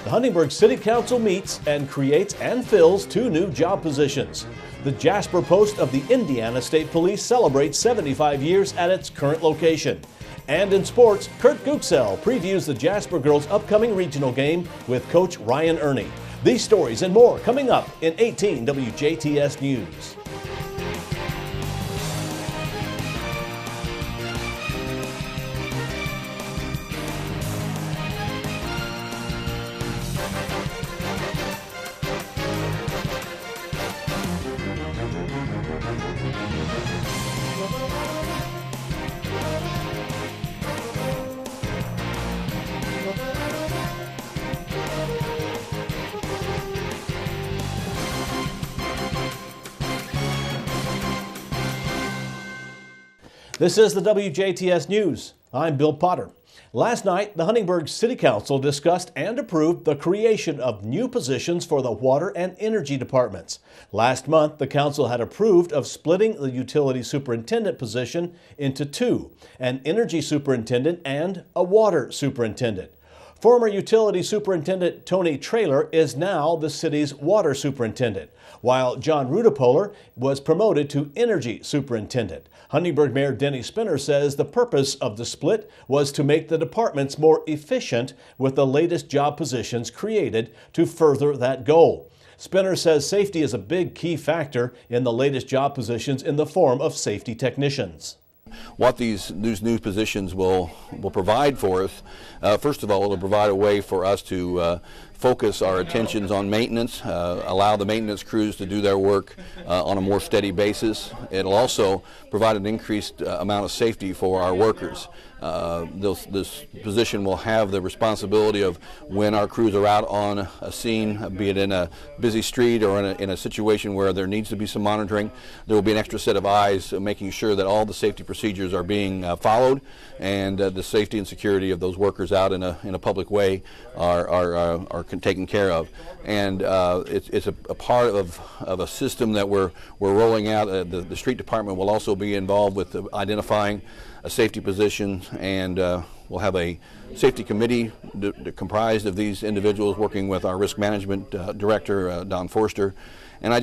The Huntingburg City Council meets and creates and fills 2 new job positions. The Jasper post of the Indiana State Police celebrates 75 years at its current location. And in sports, Kurt Guxell previews the Jasper girls' upcoming regional game with Coach Ryan Ernie. These stories and more coming up in 18 WJTS News. This is the WJTS News. I'm Bill Potter. Last night, the Huntingburg City Council discussed and approved the creation of new positions for the water and energy departments. Last month, the council had approved of splitting the utility superintendent position into 2, an energy superintendent and a water superintendent. Former utility superintendent Tony Traylor is now the city's water superintendent, while John Rudepoler was promoted to energy superintendent. Huntingburg Mayor Denny Spinner says the purpose of the split was to make the departments more efficient with the latest job positions created to further that goal. Spinner says safety is a big key factor in the latest job positions in the form of safety technicians. What these new positions will provide for us, first of all, it'll provide a way for us to focus our attentions on maintenance, allow the maintenance crews to do their work on a more steady basis. It'll also provide an increased amount of safety for our workers. This position will have the responsibility of when our crews are out on a scene, be it in a busy street or in a situation where there needs to be some monitoring, there will be an extra set of eyes making sure that all the safety procedures are being followed and the safety and security of those workers out in a public way are taken care of. And it's a part of a system that we're rolling out. The street department will also be involved with identifying a safety position, and we'll have a safety committee comprised of these individuals working with our risk management director, Don Forster. And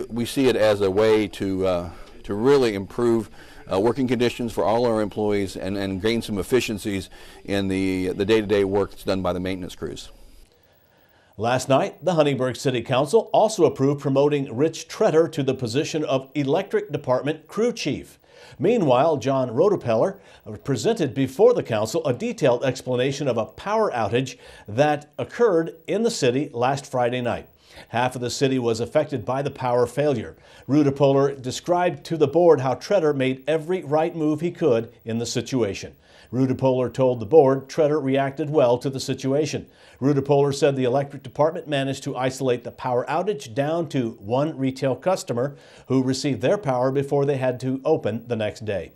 we see it as a way to really improve working conditions for all our employees and gain some efficiencies in the day-to-day work that's done by the maintenance crews. Last night, the Huntingburg City Council also approved promoting Rich Tretter to the position of Electric Department Crew Chief. Meanwhile, John Rudepoler presented before the council a detailed explanation of a power outage that occurred in the city last Friday night. Half of the city was affected by the power failure. Rudepoler described to the board how Tretter made every right move he could in the situation. Rudepoler told the board Tretter reacted well to the situation. Rudepoler said the electric department managed to isolate the power outage down to 1 retail customer who received their power before they had to open the next day.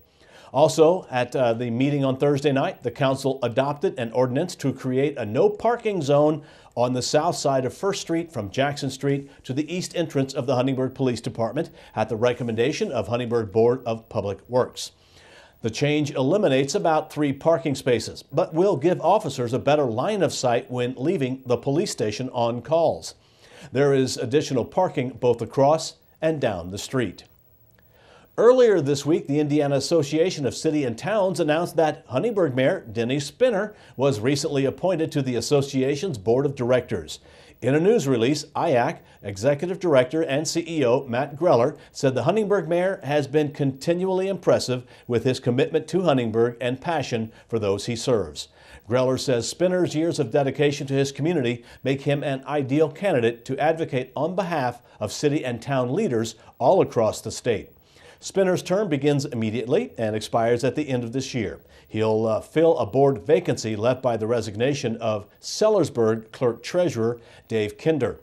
Also, at the meeting on Thursday night, the council adopted an ordinance to create a no parking zone on the south side of 1st Street from Jackson Street to the east entrance of the Huntingburg Police Department at the recommendation of Huntingburg Board of Public Works. The change eliminates about 3 parking spaces, but will give officers a better line of sight when leaving the police station on calls. There is additional parking both across and down the street. Earlier this week, the Indiana Association of Cities and Towns announced that Huntingburg Mayor Denny Spinner was recently appointed to the association's board of directors. In a news release, IAC Executive Director and CEO Matt Greller said the Huntingburg Mayor has been continually impressive with his commitment to Huntingburg and passion for those he serves. Greller says Spinner's years of dedication to his community make him an ideal candidate to advocate on behalf of city and town leaders all across the state. Spinner's term begins immediately and expires at the end of this year. He'll fill a board vacancy left by the resignation of Sellersburg Clerk-Treasurer Dave Kinder.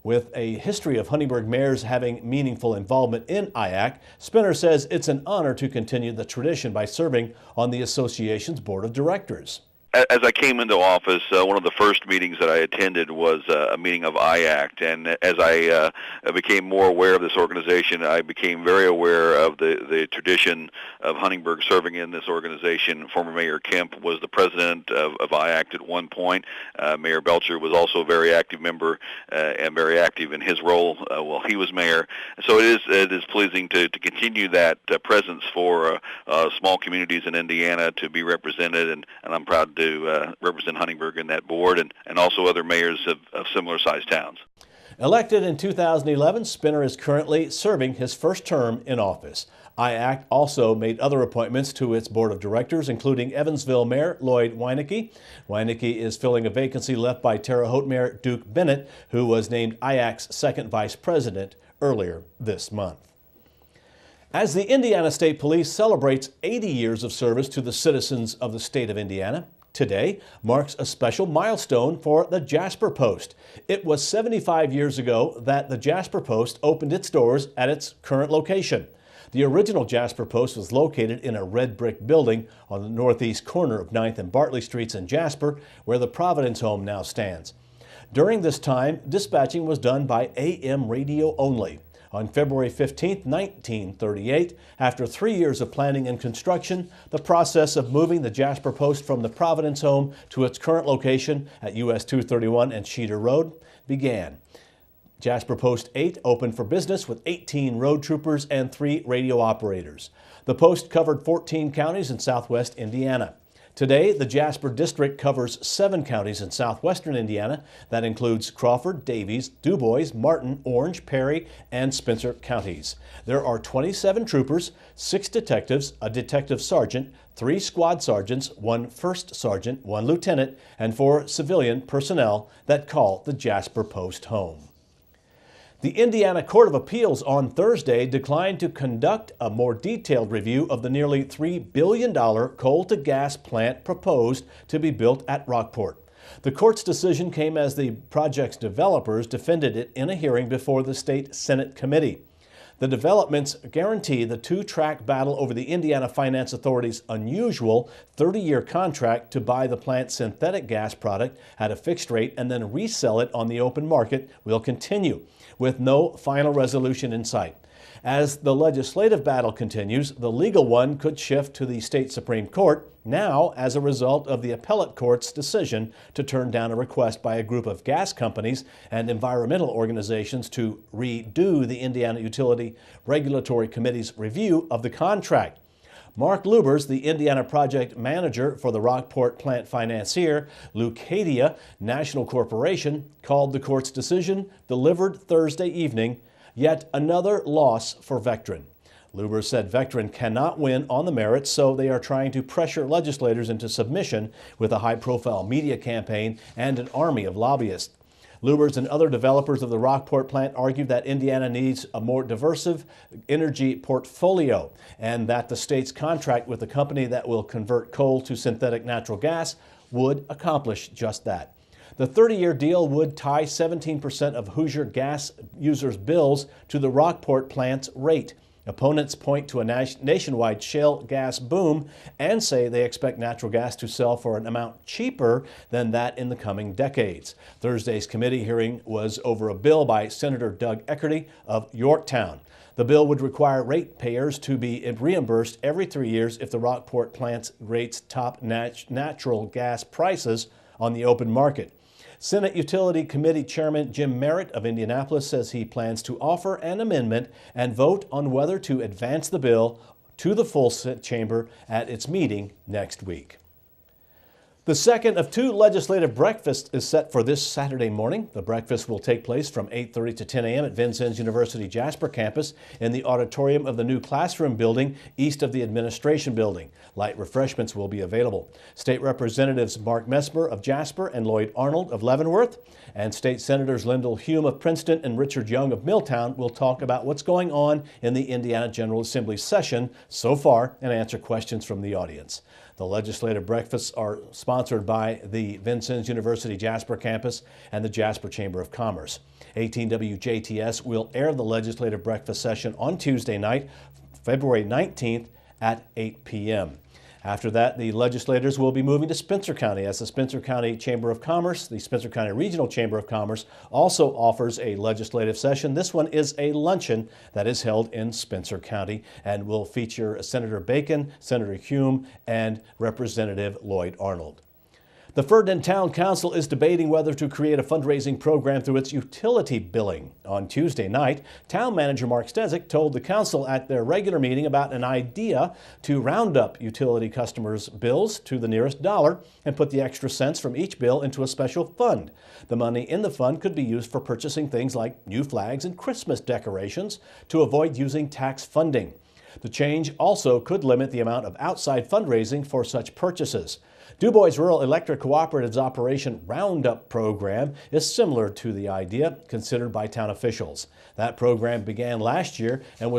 With a history of Huntingburg mayors having meaningful involvement in IAC, Spinner says it's an honor to continue the tradition by serving on the association's board of directors. as I came into office, one of the first meetings that I attended was a meeting of IACT, and as I became more aware of this organization, I became very aware of the tradition of Huntingburg serving in this organization. Former Mayor Kemp was the president of IACT at one point. Mayor Belcher was also a very active member and very active in his role while he was mayor. So it is pleasing to continue that presence for small communities in Indiana to be represented, and I'm proud to represent Huntingburg in that board and also other mayors of similar-sized towns. Elected in 2011, Spinner is currently serving his first term in office. IACT also made other appointments to its board of directors, including Evansville Mayor Lloyd Weinecke. Weinecke is filling a vacancy left by Terre Haute Mayor Duke Bennett, who was named IACT's second vice president earlier this month. As the Indiana State Police celebrates 80 years of service to the citizens of the state of Indiana, today marks a special milestone for the Jasper Post. It was 75 years ago that the Jasper Post opened its doors at its current location. The original Jasper Post was located in a red brick building on the northeast corner of 9th and Bartley Streets in Jasper, where the Providence home now stands. During this time, dispatching was done by AM radio only. On February 15, 1938, after 3 years of planning and construction, the process of moving the Jasper Post from the Providence home to its current location at US 231 and Sheeter Road began. Jasper Post 8 opened for business with 18 road troopers and 3 radio operators. The post covered 14 counties in southwest Indiana. Today, the Jasper District covers 7 counties in southwestern Indiana. That includes Crawford, Davies, DuBois, Martin, Orange, Perry, and Spencer counties. There are 27 troopers, 6 detectives, a detective sergeant, 3 squad sergeants, 1 first sergeant, 1 lieutenant, and 4 civilian personnel that call the Jasper Post home. The Indiana Court of Appeals on Thursday declined to conduct a more detailed review of the nearly $3 billion coal-to-gas plant proposed to be built at Rockport. The court's decision came as the project's developers defended it in a hearing before the State Senate Committee. The developments guarantee the 2-track battle over the Indiana Finance Authority's unusual 30-year contract to buy the plant's synthetic gas product at a fixed rate and then resell it on the open market will continue, with no final resolution in sight. As the legislative battle continues, the legal one could shift to the state Supreme Court, now as a result of the appellate court's decision to turn down a request by a group of gas companies and environmental organizations to redo the Indiana Utility Regulatory Committee's review of the contract. Mark Lubers, the Indiana project manager for the Rockport plant financier, Leucadia National Corporation, called the court's decision, delivered Thursday evening, yet another loss for Vectren. Lubers said Vectren cannot win on the merits, so they are trying to pressure legislators into submission with a high-profile media campaign and an army of lobbyists. Lubers and other developers of the Rockport plant argued that Indiana needs a more diverse energy portfolio and that the state's contract with the company that will convert coal to synthetic natural gas would accomplish just that. The 30-year deal would tie 17% of Hoosier gas users' bills to the Rockport plant's rate. Opponents point to a nationwide shale gas boom and say they expect natural gas to sell for an amount cheaper than that in the coming decades. Thursday's committee hearing was over a bill by Senator Doug Eckerty of Yorktown. The bill would require ratepayers to be reimbursed every 3 years if the Rockport plant's rates top natural gas prices on the open market. Senate Utility Committee Chairman Jim Merritt of Indianapolis says he plans to offer an amendment and vote on whether to advance the bill to the full chamber at its meeting next week. The second of 2 legislative breakfasts is set for this Saturday morning. The breakfast will take place from 8:30 to 10 a.m. at Vincennes University Jasper campus in the auditorium of the new classroom building east of the administration building. Light refreshments will be available. State Representatives Mark Mesmer of Jasper and Lloyd Arnold of Leavenworth and State Senators Lyndall Hume of Princeton and Richard Young of Milltown will talk about what's going on in the Indiana General Assembly session so far and answer questions from the audience. The legislative breakfasts are sponsored by the Vincennes University Jasper campus and the Jasper Chamber of Commerce. 18 WJTS will air the legislative breakfast session on Tuesday night, February 19th at 8 p.m. After that, the legislators will be moving to Spencer County, as the Spencer County Chamber of Commerce, the Spencer County Regional Chamber of Commerce, also offers a legislative session. This one is a luncheon that is held in Spencer County and will feature Senator Bacon, Senator Hume, and Representative Lloyd Arnold. The Ferdinand Town Council is debating whether to create a fundraising program through its utility billing. On Tuesday night, Town Manager Mark Stezik told the council at their regular meeting about an idea to round up utility customers' bills to the nearest dollar and put the extra cents from each bill into a special fund. The money in the fund could be used for purchasing things like new flags and Christmas decorations to avoid using tax funding. The change also could limit the amount of outside fundraising for such purchases. DuBois Rural Electric Cooperative's Operation Roundup program is similar to the idea considered by town officials. That program began last year and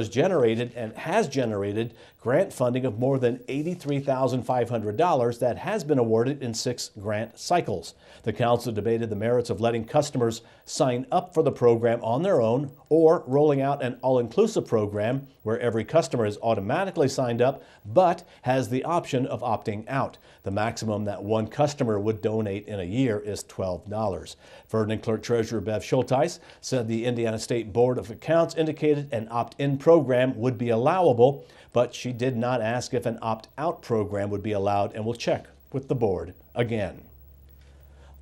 has generated grant funding of more than $83,500 that has been awarded in 6 grant cycles. The council debated the merits of letting customers sign up for the program on their own or rolling out an all-inclusive program where every customer is automatically signed up but has the option of opting out. The maximum that one customer would donate in a year is $12. Ferdinand Clerk Treasurer Bev Schulteis said the Indiana State Board of Accounts indicated an opt-in program would be allowable, but she did not ask if an opt-out program would be allowed and will check with the board again.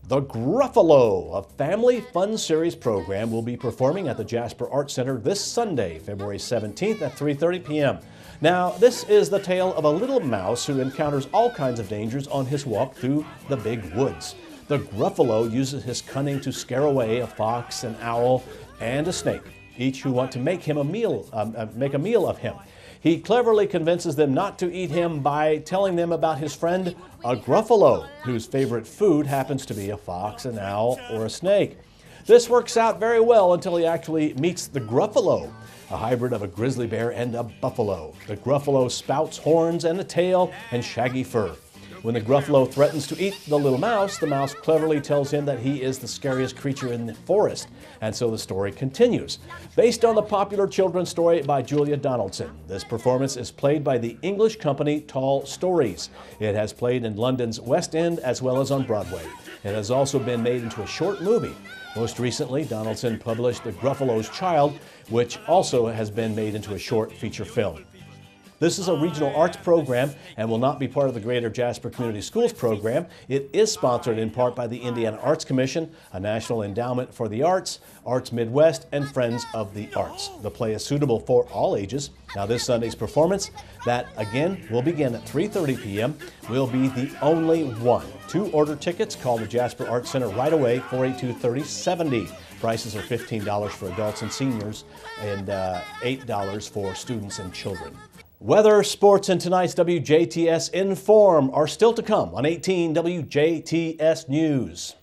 The Gruffalo, a family fun series program, will be performing at the Jasper Art Center this Sunday, February 17th at 3:30 p.m. Now, this is the tale of a little mouse who encounters all kinds of dangers on his walk through the big woods. The Gruffalo uses his cunning to scare away a fox, an owl, and a snake, each who want to make a meal of him. He cleverly convinces them not to eat him by telling them about his friend, a Gruffalo, whose favorite food happens to be a fox, an owl, or a snake. This works out very well until he actually meets the Gruffalo, a hybrid of a grizzly bear and a buffalo. The Gruffalo spouts horns and a tail and shaggy fur. When the Gruffalo threatens to eat the little mouse, the mouse cleverly tells him that he is the scariest creature in the forest. And so the story continues. Based on the popular children's story by Julia Donaldson, this performance is played by the English company Tall Stories. It has played in London's West End as well as on Broadway. It has also been made into a short movie. Most recently, Donaldson published The Gruffalo's Child, which also has been made into a short feature film. This is a regional arts program and will not be part of the Greater Jasper Community Schools program. It is sponsored in part by the Indiana Arts Commission, a National Endowment for the Arts, Arts Midwest, and Friends of the Arts. The play is suitable for all ages. Now, this Sunday's performance, that again will begin at 3:30 p.m., will be the only one. To order tickets, call the Jasper Arts Center right away, 482-3070. Prices are $15 for adults and seniors and $8 for students and children. Weather, sports, and tonight's WJTS Inform are still to come on 18 WJTS News.